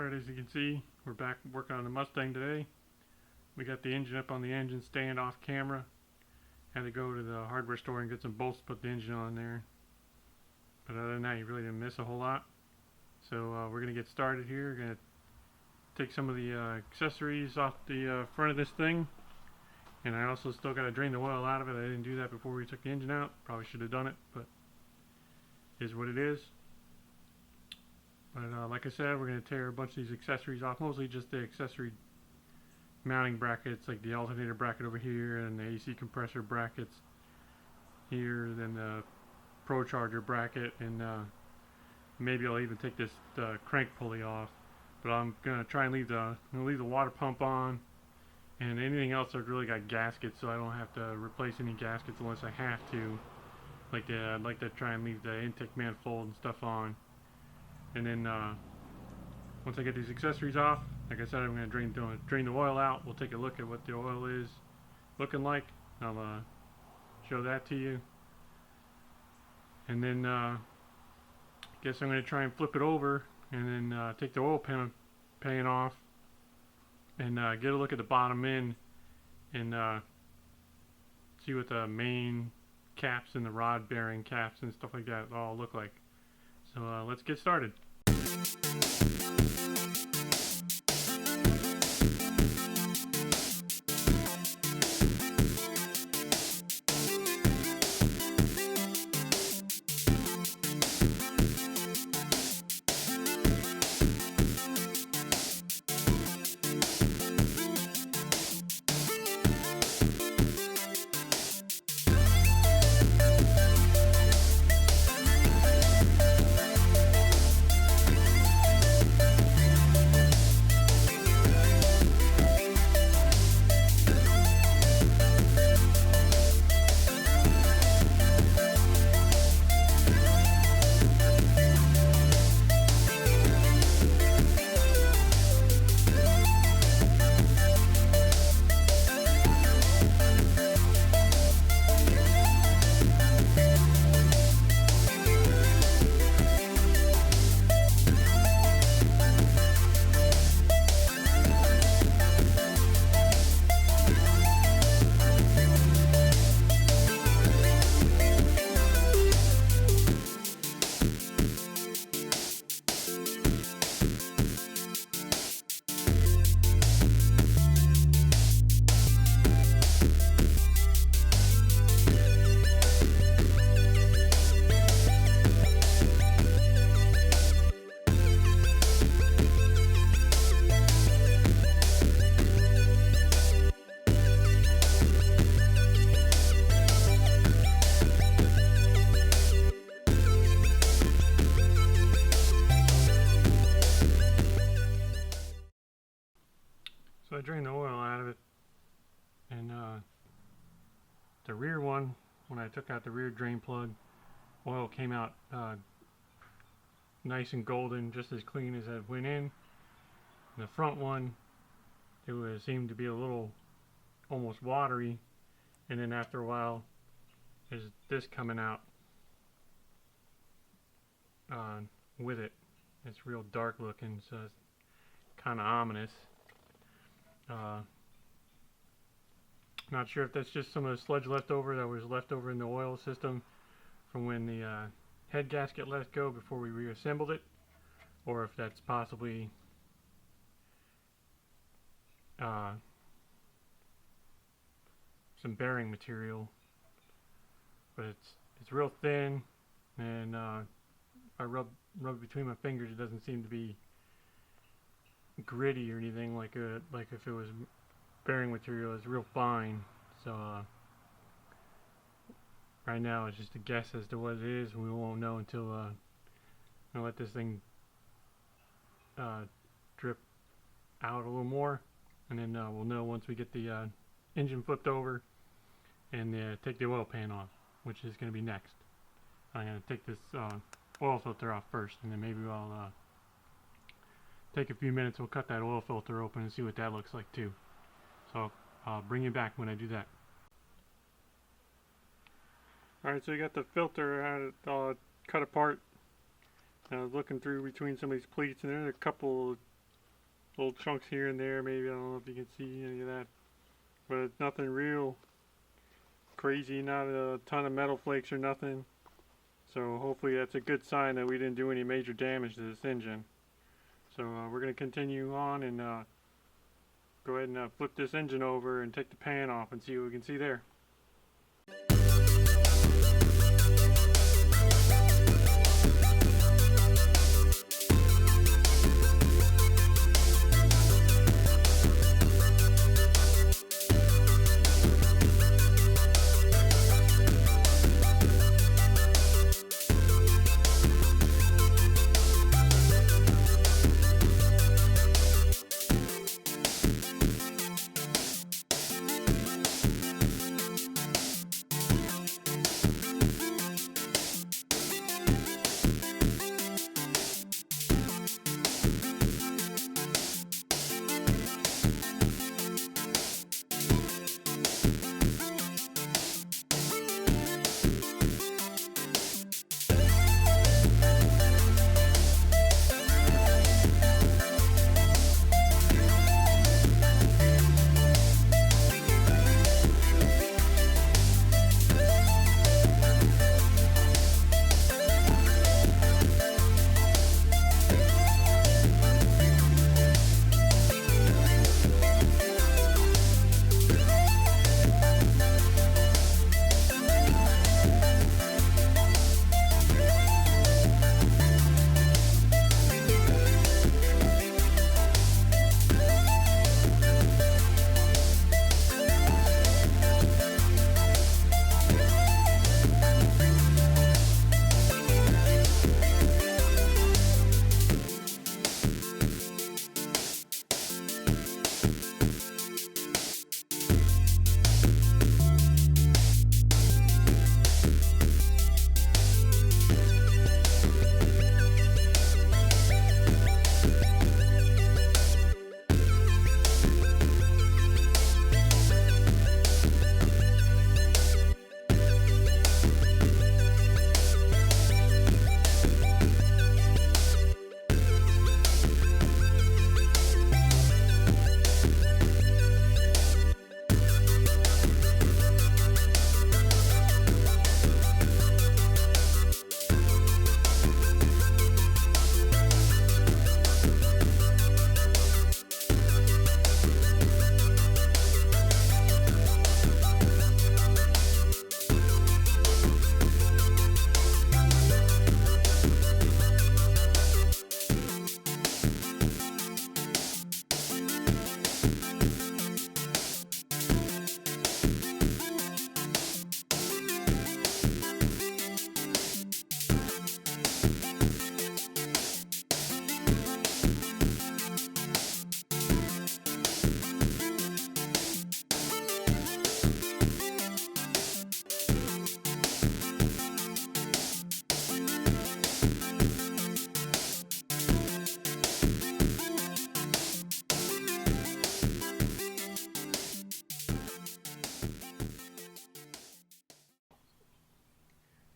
Alright, as you can see, we're back working on the Mustang today. We got the engine up on the engine stand off camera. Had to go to the hardware store and get some bolts to put the engine on there. But other than that, you really didn't miss a whole lot. So we're going to get started here. We're going to take some of the accessories off the front of this thing. And I also still got to drain the oil out of it. I didn't do that before we took the engine out. Probably should have done it, but it is what it is. But like I said, we're going to tear a bunch of these accessories off, mostly just the accessory mounting brackets, like the alternator bracket over here, and the AC compressor brackets here, then the Pro Charger bracket, and maybe I'll even take this crank pulley off. But I'm going to try and leave the water pump on, and anything else I've really got gaskets, so I don't have to replace any gaskets unless I have to. I'd like to try and leave the intake manifold and stuff on. And then once I get these accessories off, like I said, I'm going to drain the oil out. We'll take a look at what the oil is looking like. I'll show that to you. And then I guess I'm going to try and flip it over and then take the oil pan off and get a look at the bottom end and see what the main caps and the rod bearing caps and stuff like that all look like. So let's get started. So I drained the oil out of it, and the rear one, when I took out the rear drain plug, oil came out nice and golden, just as clean as it went in. And the front one, it seemed to be a little almost watery, and then after a while there's this coming out with it. It's real dark looking, so it's kind of ominous. Not sure if that's just some of the sludge left over that was left over in the oil system from when the head gasket let go before we reassembled it, or if that's possibly some bearing material. But it's real thin, and if I rub it between my fingers, it doesn't seem to be gritty or anything like if it was bearing material. It's real fine. So right now it's just a guess as to what it is, and we won't know until I let this thing drip out a little more, and then we'll know once we get the engine flipped over and take the oil pan off, which is going to be next. I'm going to take this oil filter off first, and then maybe I'll take a few minutes. We'll cut that oil filter open and see what that looks like too. So I'll bring you back when I do that. Alright, so you got the filter out, cut apart. I was looking through between some of these pleats, and there's a couple little chunks here and there, maybe. I don't know if you can see any of that, but it's nothing real crazy, not a ton of metal flakes or nothing. So hopefully that's a good sign that we didn't do any major damage to this engine. So we're going to continue on and go ahead and flip this engine over and take the pan off and see what we can see there.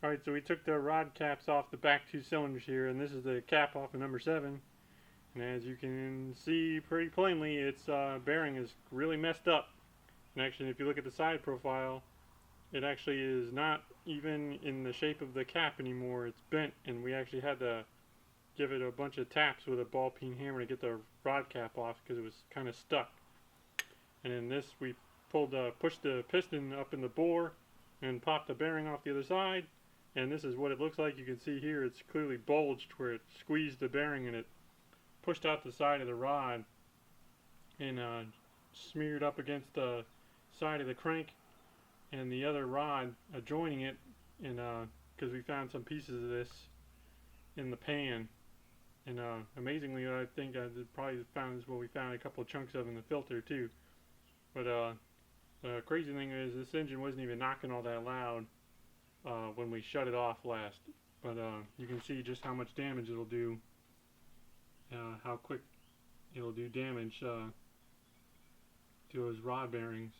Alright, so we took the rod caps off the back two cylinders here, and this is the cap off of number 7. And as you can see pretty plainly, its bearing is really messed up. And actually, if you look at the side profile, it actually is not even in the shape of the cap anymore. It's bent, and we actually had to give it a bunch of taps with a ball peen hammer to get the rod cap off because it was kind of stuck. And in this, we pushed the piston up in the bore and popped the bearing off the other side. And this is what it looks like. You can see here it's clearly bulged where it squeezed the bearing and it pushed out the side of the rod and smeared up against the side of the crank and the other rod adjoining it, and because we found some pieces of this in the pan. And amazingly, I think I probably found is what we found a couple of chunks of in the filter too. But the crazy thing is this engine wasn't even knocking all that loud when we shut it off last. But you can see just how much damage it'll do, how quick it'll do damage to those rod bearings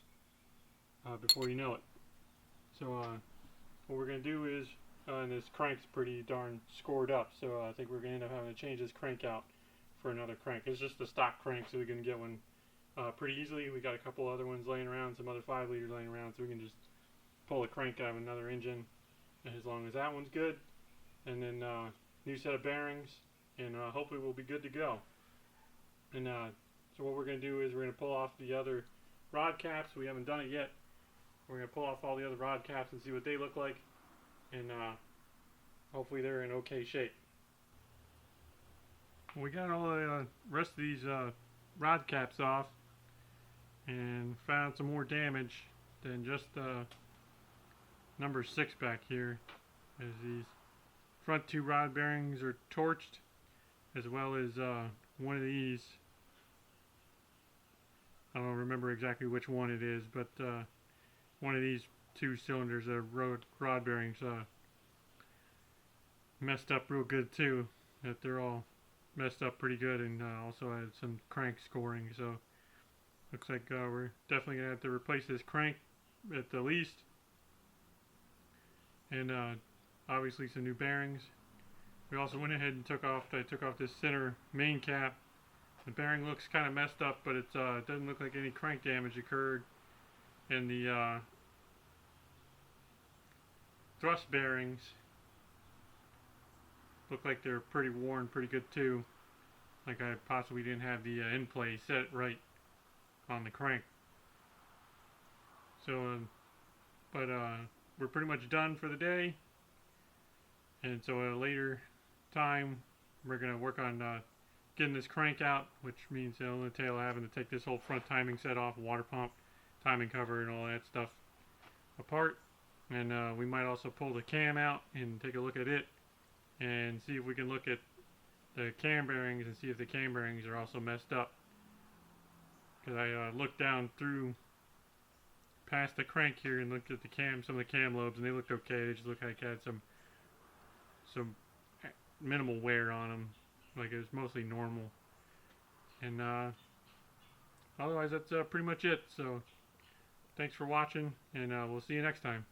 before you know it. So what we're going to do is, and this crank's pretty darn scored up, so I think we're going to end up having to change this crank out for another crank. It's just the stock crank, so we can get one pretty easily. We got a couple other ones laying around, some other 5 liters laying around, so we can just pull a crank out of another engine as long as that one's good. And then new set of bearings, and hopefully we'll be good to go. And so what we're going to do is we're going to pull off the other rod caps. We haven't done it yet. We're going to pull off all the other rod caps and see what they look like, and hopefully they're in okay shape. We got all the rest of these rod caps off and found some more damage than just number 6 back here, as these front 2 rod bearings are torched, as well as one of these. I don't remember exactly which one it is, but one of these 2 cylinders of rod bearings messed up real good too. That they're all messed up pretty good, and also had some crank scoring. So looks like we're definitely gonna have to replace this crank at the least, and obviously some new bearings. We also went ahead and took off this center main cap. The bearing looks kind of messed up, but it doesn't look like any crank damage occurred. And the thrust bearings look like they're pretty worn, pretty good too. Like I possibly didn't have the end play set right on the crank. So, but we're pretty much done for the day. And so at a later time, we're going to work on getting this crank out, which means it'll entail having to take this whole front timing set off, water pump, timing cover, and all that stuff apart. And we might also pull the cam out and take a look at it and see if we can look at the cam bearings and see if the cam bearings are also messed up. Because I looked down through past the crank here and looked at the cam, some of the cam lobes, and they looked okay. They just looked like they had some minimal wear on them, like it was mostly normal. And otherwise, that's pretty much it. So thanks for watching, and we'll see you next time.